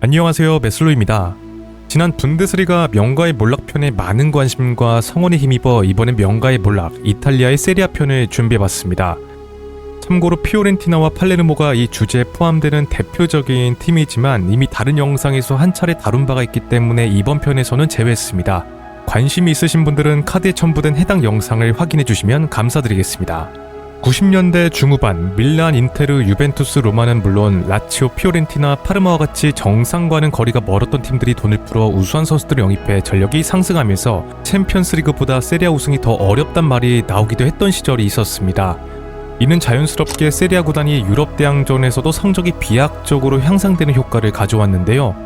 안녕하세요, 메슬로입니다. 지난 분데스리가 명가의 몰락편에 많은 관심과 성원에 힘입어 이번엔 명가의 몰락, 이탈리아의 세리아 편을 준비해봤습니다. 참고로 피오렌티나와 팔레르모가 이 주제에 포함되는 대표적인 팀이지만 이미 다른 영상에서 한 차례 다룬 바가 있기 때문에 이번 편에서는 제외했습니다. 관심이 있으신 분들은 카드에 첨부된 해당 영상을 확인해주시면 감사드리겠습니다. 90년대 중후반 밀란, 인테르, 유벤투스, 로마는 물론 라치오, 피오렌티나, 파르마와 같이 정상과는 거리가 멀었던 팀들이 돈을 풀어 우수한 선수들을 영입해 전력이 상승하면서 챔피언스리그보다 세리아 우승이 더 어렵단 말이 나오기도 했던 시절이 있었습니다. 이는 자연스럽게 세리아 구단이 유럽 대항전에서도 성적이 비약적으로 향상되는 효과를 가져왔는데요.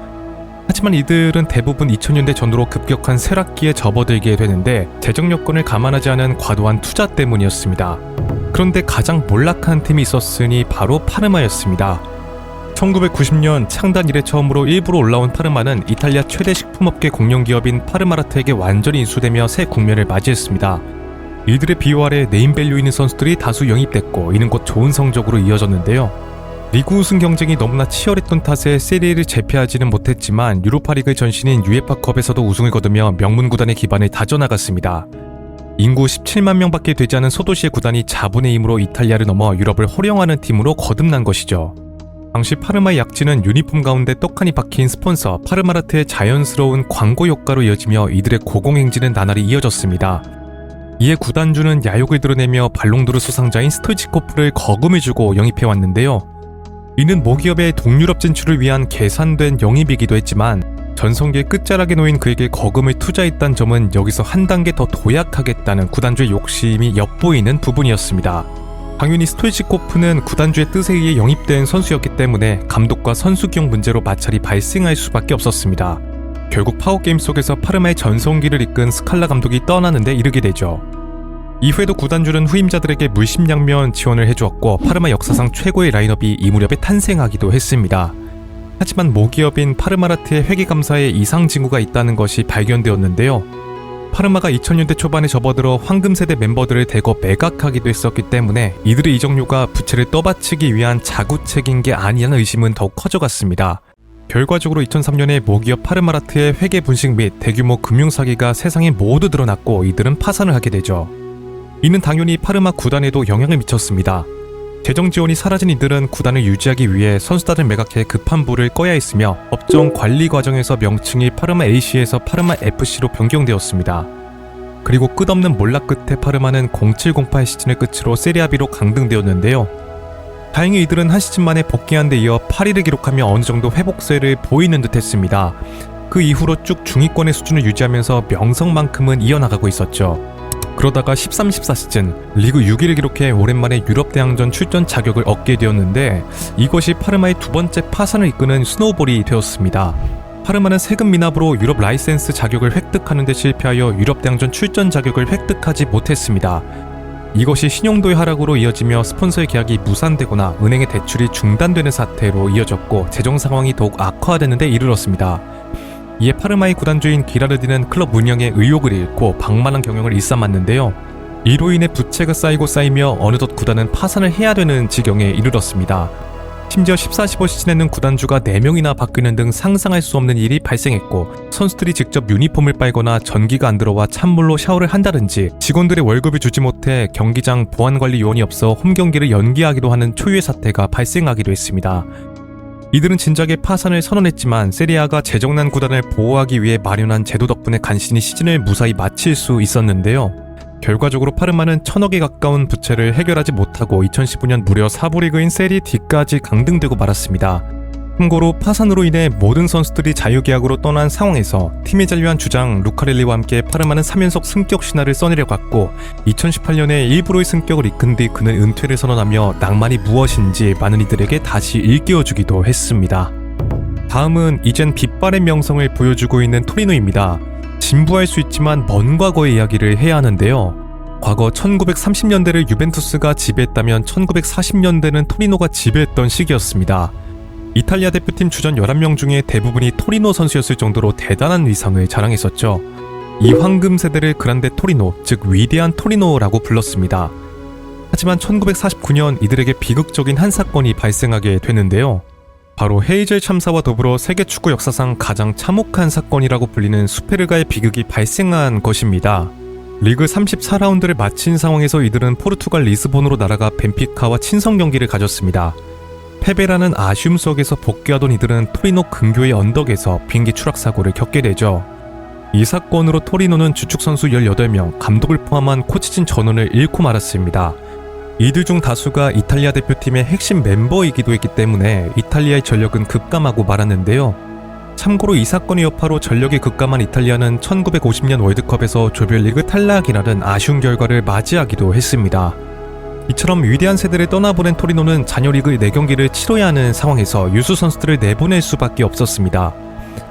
하지만 이들은 대부분 2000년대 전후로 급격한 쇠락기에 접어들게 되는데 재정 여건을 감안하지 않은 과도한 투자 때문이었습니다. 그런데 가장 몰락한 팀이 있었으니 바로 파르마였습니다. 1990년 창단 이래 처음으로 일부로 올라온 파르마는 이탈리아 최대 식품업계 공룡기업인 파르마라트에게 완전히 인수되며 새 국면을 맞이했습니다. 이들의 비호 아래 네임밸류 있는 선수들이 다수 영입됐고 이는 곧 좋은 성적으로 이어졌는데요. 리그 우승 경쟁이 너무나 치열했던 탓에 세리에를 제패하지는 못했지만 유로파리그 전신인 UEFA컵에서도 우승을 거두며 명문 구단의 기반을 다져나갔습니다. 인구 17만 명밖에 되지 않은 소도시의 구단이 자본의 힘으로 이탈리아를 넘어 유럽을 호령하는 팀으로 거듭난 것이죠. 당시 파르마의 약진은 유니폼 가운데 떡하니 박힌 스폰서 파르마라트의 자연스러운 광고 효과로 이어지며 이들의 고공행진은 나날이 이어졌습니다. 이에 구단주는 야욕을 드러내며 발롱도르 수상자인 스토이치코프를 거금을 주고 영입해왔는데요. 이는 모기업의 동유럽 진출을 위한 계산된 영입이기도 했지만 전성기의 끝자락에 놓인 그에게 거금을 투자했다는 점은 여기서 한 단계 더 도약하겠다는 구단주의 욕심이 엿보이는 부분이었습니다. 당연히 스토이치코프는 구단주의 뜻에 의해 영입된 선수였기 때문에 감독과 선수 기용 문제로 마찰이 발생할 수밖에 없었습니다. 결국 파워게임 속에서 파르마의 전성기를 이끈 스칼라 감독이 떠나는데 이르게 되죠. 이후에도 구단주는 후임자들에게 물심양면 지원을 해주었고 파르마 역사상 최고의 라인업이 이 무렵에 탄생하기도 했습니다. 하지만 모기업인 파르마라트의 회계감사에 이상 징후가 있다는 것이 발견되었는데요. 파르마가 2000년대 초반에 접어들어 황금세대 멤버들을 대거 매각하기도 했었기 때문에 이들의 이적료가 부채를 떠받치기 위한 자구책인 게 아니냐는 의심은 더욱 커져갔습니다. 결과적으로 2003년에 모기업 파르마라트의 회계 분식 및 대규모 금융사기가 세상에 모두 드러났고 이들은 파산을 하게 되죠. 이는 당연히 파르마 구단에도 영향을 미쳤습니다. 재정 지원이 사라진 이들은 구단을 유지하기 위해 선수단을 매각해 급한 불을 꺼야 했으며 법정 관리 과정에서 명칭이 파르마 AC에서 파르마 FC로 변경되었습니다. 그리고 끝없는 몰락 끝에 파르마는 07-08 시즌을 끝으로 세리아 B로 강등되었는데요. 다행히 이들은 한 시즌 만에 복귀한 데 이어 8위를 기록하며 어느 정도 회복세를 보이는 듯 했습니다. 그 이후로 쭉 중위권의 수준을 유지하면서 명성만큼은 이어나가고 있었죠. 그러다가 13-14 시즌 리그 6위를 기록해 오랜만에 유럽 대항전 출전 자격을 얻게 되었는데 이것이 파르마의 두 번째 파산을 이끄는 스노우볼이 되었습니다. 파르마는 세금 미납으로 유럽 라이센스 자격을 획득하는 데 실패하여 유럽 대항전 출전 자격을 획득하지 못했습니다. 이것이 신용도의 하락으로 이어지며 스폰서의 계약이 무산되거나 은행의 대출이 중단되는 사태로 이어졌고 재정 상황이 더욱 악화되는 데 이르렀습니다. 이에 파르마의 구단주인 기라르디는 클럽 운영에 의욕을 잃고 방만한 경영을 일삼았는데요. 이로 인해 부채가 쌓이고 쌓이며 어느덧 구단은 파산을 해야 되는 지경에 이르렀습니다. 심지어 14-15 시즌에는 구단주가 4명이나 바뀌는 등 상상할 수 없는 일이 발생했고 선수들이 직접 유니폼을 빨거나 전기가 안 들어와 찬물로 샤워를 한다든지 직원들의 월급을 주지 못해 경기장 보안관리 요원이 없어 홈경기를 연기하기도 하는 초유의 사태가 발생하기도 했습니다. 이들은 진작에 파산을 선언했지만 세리아가 재정난 구단을 보호하기 위해 마련한 제도 덕분에 간신히 시즌을 무사히 마칠 수 있었는데요. 결과적으로 파르마는 1000억에 가까운 부채를 해결하지 못하고 2015년 무려 4부 리그인 세리 D까지 강등되고 말았습니다. 참고로 파산으로 인해 모든 선수들이 자유계약으로 떠난 상황에서 팀에 잔류한 주장 루카렐리와 함께 파르마는 3연속 승격 신화를 써내려갔고 2018년에 일부러의 승격을 이끈 뒤 그는 은퇴를 선언하며 낭만이 무엇인지 많은 이들에게 다시 일깨워주기도 했습니다. 다음은 이젠 빛바랜 명성을 보여주고 있는 토리노입니다. 진부할 수 있지만 먼 과거의 이야기를 해야 하는데요. 과거 1930년대를 유벤투스가 지배했다면 1940년대는 토리노가 지배했던 시기였습니다. 이탈리아 대표팀 주전 11명 중에 대부분이 토리노 선수였을 정도로 대단한 위상을 자랑했었죠. 이 황금 세대를 그란데 토리노, 즉 위대한 토리노라고 불렀습니다. 하지만 1949년 이들에게 비극적인 한 사건이 발생하게 되는데요. 바로 헤이즐 참사와 더불어 세계 축구 역사상 가장 참혹한 사건이라고 불리는 수페르가의 비극이 발생한 것입니다. 리그 34라운드를 마친 상황에서 이들은 포르투갈 리스본으로 날아가 벤피카와 친선 경기를 가졌습니다. 패배라는 아쉬움 속에서 복귀하던 이들은 토리노 근교의 언덕에서 비행기 추락 사고를 겪게 되죠. 이 사건으로 토리노는 주축 선수 18명, 감독을 포함한 코치진 전원을 잃고 말았습니다. 이들 중 다수가 이탈리아 대표팀의 핵심 멤버이기도 했기 때문에 이탈리아의 전력은 급감하고 말았는데요. 참고로 이 사건의 여파로 전력이 급감한 이탈리아는 1950년 월드컵에서 조별리그 탈락이라는 아쉬운 결과를 맞이하기도 했습니다. 이처럼 위대한 세대를 떠나보낸 토리노는 자녀 리그 4경기를 치러야 하는 상황에서 유수 선수들을 내보낼 수밖에 없었습니다.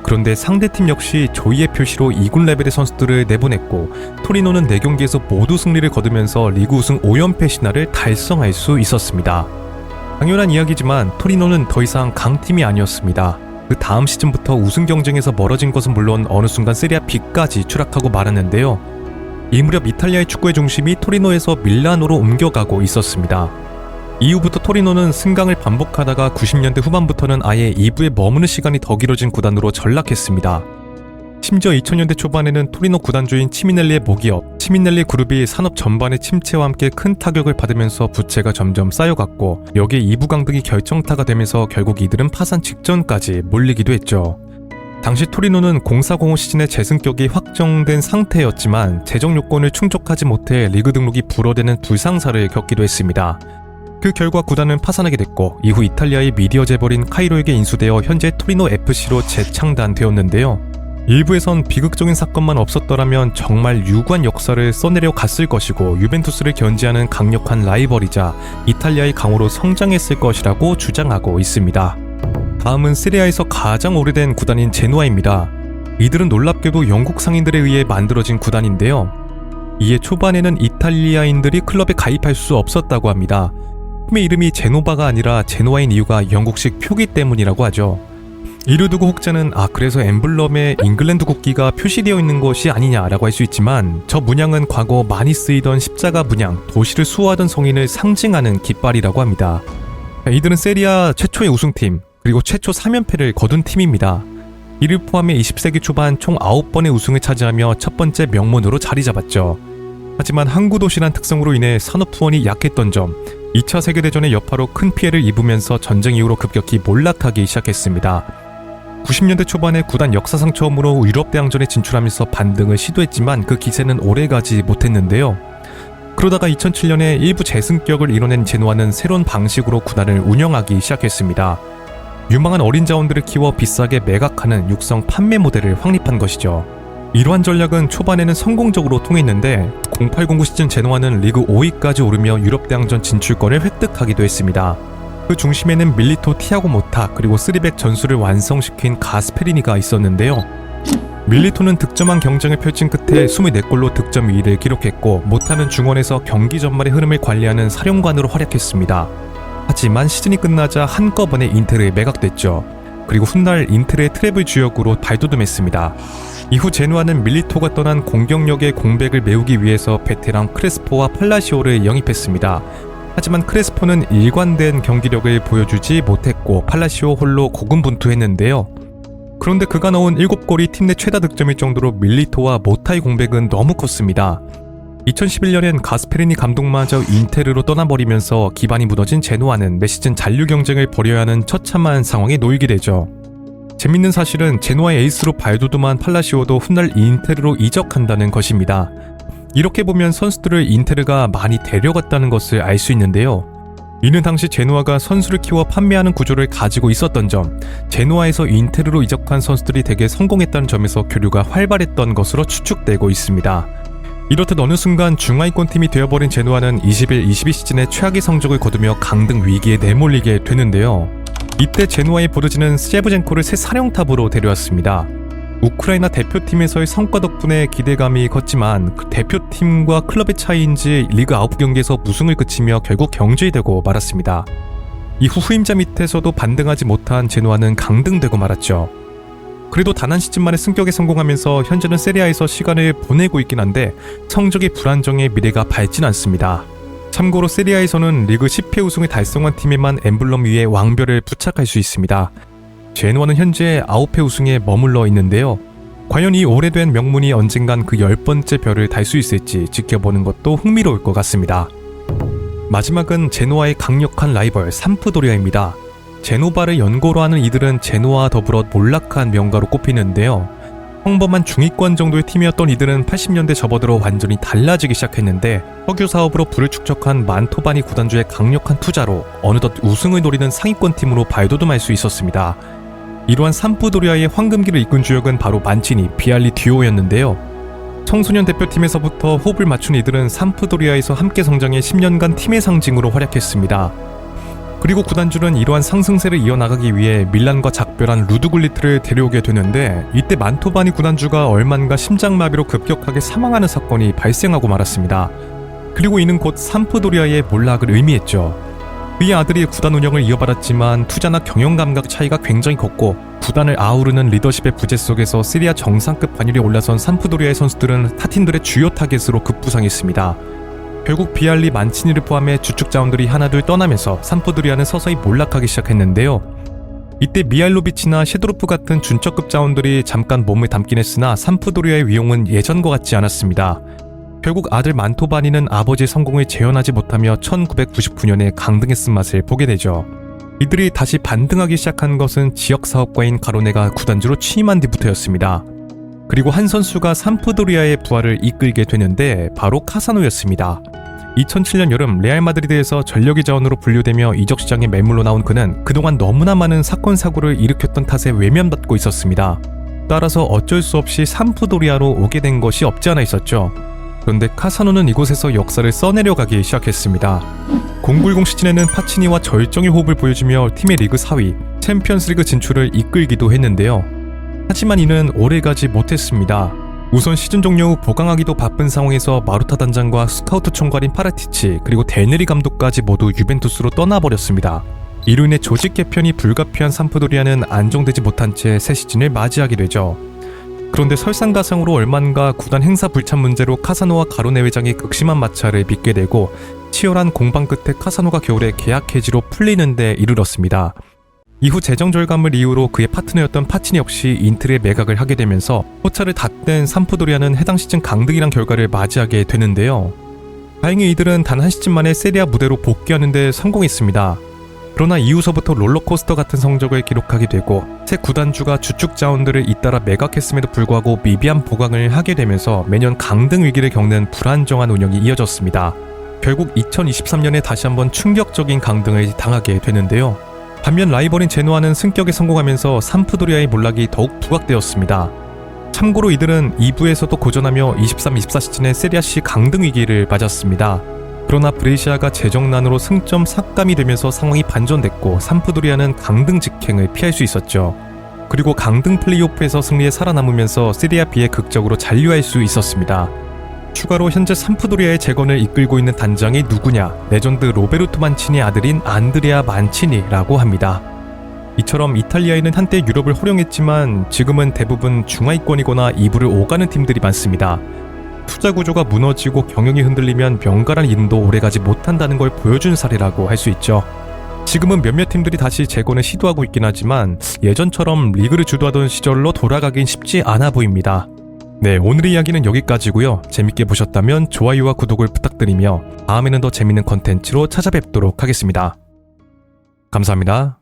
그런데 상대팀 역시 조이의 표시로 2군 레벨의 선수들을 내보냈고 토리노는 4경기에서 모두 승리를 거두면서 리그 우승 5연패 신화를 달성할 수 있었습니다. 당연한 이야기지만 토리노는 더 이상 강팀이 아니었습니다. 그 다음 시즌부터 우승 경쟁에서 멀어진 것은 물론 어느 순간 세리아 B까지 추락하고 말았는데요. 이 무렵 이탈리아의 축구의 중심이 토리노에서 밀라노로 옮겨가고 있었습니다. 이후부터 토리노는 승강을 반복하다가 90년대 후반부터는 아예 2부에 머무는 시간이 더 길어진 구단으로 전락했습니다. 심지어 2000년대 초반에는 토리노 구단주인 치미넬리의 모기업, 치미넬리 그룹이 산업 전반의 침체와 함께 큰 타격을 받으면서 부채가 점점 쌓여갔고 여기에 2부 강등이 결정타가 되면서 결국 이들은 파산 직전까지 몰리기도 했죠. 당시 토리노는 0405 시즌에 재승격이 확정된 상태였지만 재정 요건을 충족하지 못해 리그 등록이 불어되는 불상사를 겪기도 했습니다. 그 결과 구단은 파산하게 됐고 이후 이탈리아의 미디어 재벌인 카이로에게 인수되어 현재 토리노 FC로 재창단되었는데요. 일부에선 비극적인 사건만 없었더라면 정말 유구한 역사를 써내려 갔을 것이고 유벤투스를 견제하는 강력한 라이벌이자 이탈리아의 강호로 성장했을 것이라고 주장하고 있습니다. 다음은 세리아에서 가장 오래된 구단인 제노아입니다. 이들은 놀랍게도 영국 상인들에 의해 만들어진 구단인데요. 이에 초반에는 이탈리아인들이 클럽에 가입할 수 없었다고 합니다. 팀의 이름이 제노바가 아니라 제노아인 이유가 영국식 표기 때문이라고 하죠. 이를 두고 혹자는 그래서 엠블럼에 잉글랜드 국기가 표시되어 있는 것이 아니냐라고 할 수 있지만 저 문양은 과거 많이 쓰이던 십자가 문양, 도시를 수호하던 성인을 상징하는 깃발이라고 합니다. 이들은 세리아 최초의 우승팀, 그리고 최초 3연패를 거둔 팀입니다. 이를 포함해 20세기 초반 총 9번의 우승을 차지하며 첫 번째 명문으로 자리 잡았죠. 하지만 항구 도시란 특성으로 인해 산업 후원이 약했던 점, 2차 세계대전의 여파로 큰 피해를 입으면서 전쟁 이후로 급격히 몰락하기 시작했습니다. 90년대 초반에 구단 역사상 처음으로 유럽 대항전에 진출하면서 반등을 시도했지만 그 기세는 오래가지 못했는데요. 그러다가 2007년에 일부 재승격을 이뤄낸 제노아는 새로운 방식으로 구단을 운영하기 시작했습니다. 유망한 어린 자원들을 키워 비싸게 매각하는 육성 판매 모델을 확립한 것이죠. 이러한 전략은 초반에는 성공적으로 통했는데 0809 시즌 제노아는 리그 5위까지 오르며 유럽 대항전 진출권을 획득하기도 했습니다. 그 중심에는 밀리토, 티아고 모타, 그리고 3백 전술을 완성시킨 가스페리니가 있었는데요. 밀리토는 득점한 경쟁을 펼친 끝에 24골로 득점 2위를 기록했고 모타는 중원에서 경기 전말의 흐름을 관리하는 사령관으로 활약했습니다. 하지만 시즌이 끝나자 한꺼번에 인텔에 매각됐죠. 그리고 훗날 인텔의 트래블 주역으로 발돋움했습니다. 이후 제노아는 밀리토가 떠난 공격력의 공백을 메우기 위해서 베테랑 크레스포와 팔라시오를 영입했습니다. 하지만 크레스포는 일관된 경기력을 보여주지 못했고 팔라시오 홀로 고군분투했는데요. 그런데 그가 넣은 7골이 팀 내 최다 득점일 정도로 밀리토와 모타의 공백은 너무 컸습니다. 2011년엔 가스페리니 감독마저 인테르로 떠나버리면서 기반이 무너진 제노아는 매 시즌 잔류 경쟁을 벌여야 하는 처참한 상황에 놓이게 되죠. 재밌는 사실은 제노아의 에이스로 발돋움한 팔라시오도 훗날 인테르로 이적한다는 것입니다. 이렇게 보면 선수들을 인테르가 많이 데려갔다는 것을 알 수 있는데요. 이는 당시 제노아가 선수를 키워 판매하는 구조를 가지고 있었던 점, 제노아에서 인테르로 이적한 선수들이 대개 성공했다는 점에서 교류가 활발했던 것으로 추측되고 있습니다. 이렇듯 어느 순간 중하위권 팀이 되어버린 제노아는 21-22 시즌에 최악의 성적을 거두며 강등 위기에 내몰리게 되는데요. 이때 제노아의 보르지는 셰브젠코를 새 사령탑으로 데려왔습니다. 우크라이나 대표팀에서의 성과 덕분에 기대감이 컸지만 그 대표팀과 클럽의 차이인지 리그 9경기에서 무승을 그치며 결국 경질되고 말았습니다. 이후 후임자 밑에서도 반등하지 못한 제노아는 강등되고 말았죠. 그래도 단 한 시즌 만에 승격에 성공하면서 현재는 세리아에서 시간을 보내고 있긴 한데 성적이 불안정해 미래가 밝진 않습니다. 참고로 세리아에서는 리그 10회 우승을 달성한 팀에만 엠블럼 위에 왕별을 부착할 수 있습니다. 제노아는 현재 9회 우승에 머물러 있는데요. 과연 이 오래된 명문이 언젠간 그 10번째 별을 달 수 있을지 지켜보는 것도 흥미로울 것 같습니다. 마지막은 제노아의 강력한 라이벌 삼프도리아입니다. 제노바를 연고로 하는 이들은 제노아와 더불어 몰락한 명가로 꼽히는데요. 평범한 중위권 정도의 팀이었던 이들은 80년대 접어들어 완전히 달라지기 시작했는데 석유 사업으로 부를 축적한 만토바니 구단주의 강력한 투자로 어느덧 우승을 노리는 상위권 팀으로 발돋움할 수 있었습니다. 이러한 삼프도리아의 황금기를 이끈 주역은 바로 만치니, 비알리 듀오였는데요. 청소년 대표팀에서부터 호흡을 맞춘 이들은 삼프도리아에서 함께 성장해 10년간 팀의 상징으로 활약했습니다. 그리고 구단주는 이러한 상승세를 이어나가기 위해 밀란과 작별한 루드굴리트를 데려오게 되는데 이때 만토바니 구단주가 얼만가 심장마비로 급격하게 사망하는 사건이 발생하고 말았습니다. 그리고 이는 곧 삼프도리아의 몰락을 의미했죠. 그의 아들이 구단 운영을 이어받았지만 투자나 경영 감각 차이가 굉장히 컸고 구단을 아우르는 리더십의 부재 속에서 시리아 정상급 반열에 올라선 삼프도리아의 선수들은 타팀들의 주요 타겟으로 급부상했습니다. 결국 비알리, 만치니를 포함해 주축 자원들이 하나둘 떠나면서 삼프도리아는 서서히 몰락하기 시작했는데요. 이때 미알로비치나 셰도로프 같은 준척급 자원들이 잠깐 몸을 담긴 했으나 삼프도리아의 위용은 예전과 같지 않았습니다. 결국 아들 만토바니는 아버지의 성공을 재현하지 못하며 1999년에 강등의 쓴맛을 보게 되죠. 이들이 다시 반등하기 시작한 것은 지역사업가인 가로네가 구단주로 취임한 뒤부터였습니다. 그리고 한 선수가 삼프도리아의 부활을 이끌게 되는데 바로 카사노였습니다. 2007년 여름 레알 마드리드에서 전력의 자원으로 분류되며 이적 시장에 매물로 나온 그는 그동안 너무나 많은 사건 사고를 일으켰던 탓에 외면받고 있었습니다. 따라서 어쩔 수 없이 삼프도리아로 오게 된 것이 없지 않아 있었죠. 그런데 카사노는 이곳에서 역사를 써내려가기 시작했습니다. 090 시즌에는 파치니와 절정의 호흡을 보여주며 팀의 리그 4위, 챔피언스리그 진출을 이끌기도 했는데요. 하지만 이는 오래가지 못했습니다. 우선 시즌 종료 후 보강하기도 바쁜 상황에서 마루타 단장과 스카우트 총괄인 파라티치 그리고 델네리 감독까지 모두 유벤투스로 떠나버렸습니다. 이로 인해 조직 개편이 불가피한 삼프도리아는 안정되지 못한 채 새 시즌을 맞이하게 되죠. 그런데 설상가상으로 얼만가 구단 행사 불참 문제로 카사노와 가로네 회장이 극심한 마찰을 빚게 되고 치열한 공방 끝에 카사노가 겨울에 계약 해지로 풀리는 데 이르렀습니다. 이후 재정 절감을 이유로 그의 파트너였던 파치니 역시 인틀에 매각을 하게 되면서 포차를 닫된 삼프도리아는 해당 시즌 강등이란 결과를 맞이하게 되는데요. 다행히 이들은 단 한 시즌 만에 세리아 무대로 복귀하는 데 성공했습니다. 그러나 이후서부터 롤러코스터 같은 성적을 기록하게 되고 새 구단주가 주축 자원들을 잇따라 매각했음에도 불구하고 미비한 보강을 하게 되면서 매년 강등 위기를 겪는 불안정한 운영이 이어졌습니다. 결국 2023년에 다시 한번 충격적인 강등을 당하게 되는데요. 반면 라이벌인 제노아는 승격에 성공하면서 삼프도리아의 몰락이 더욱 부각되었습니다. 참고로 이들은 2부에서도 고전하며 23-24 시즌에 세리아C 강등 위기를 맞았습니다. 그러나 브레시아가 재정난으로 승점 삭감이 되면서 상황이 반전됐고 삼프도리아는 강등 직행을 피할 수 있었죠. 그리고 강등 플레이오프에서 승리에 살아남으면서 세리아 B에 극적으로 잔류할 수 있었습니다. 추가로 현재 삼프도리아의 재건을 이끌고 있는 단장이 누구냐? 레전드 로베르토 만치니의 아들인 안드레아 만치니라고 합니다. 이처럼 이탈리아에는 한때 유럽을 호령했지만 지금은 대부분 중하위권이거나 2부를 오가는 팀들이 많습니다. 투자 구조가 무너지고 경영이 흔들리면 명가란 이름도 오래가지 못한다는 걸 보여준 사례라고 할 수 있죠. 지금은 몇몇 팀들이 다시 재건을 시도하고 있긴 하지만 예전처럼 리그를 주도하던 시절로 돌아가긴 쉽지 않아 보입니다. 네, 오늘의 이야기는 여기까지고요. 재밌게 보셨다면 좋아요와 구독을 부탁드리며 다음에는 더 재밌는 컨텐츠로 찾아뵙도록 하겠습니다. 감사합니다.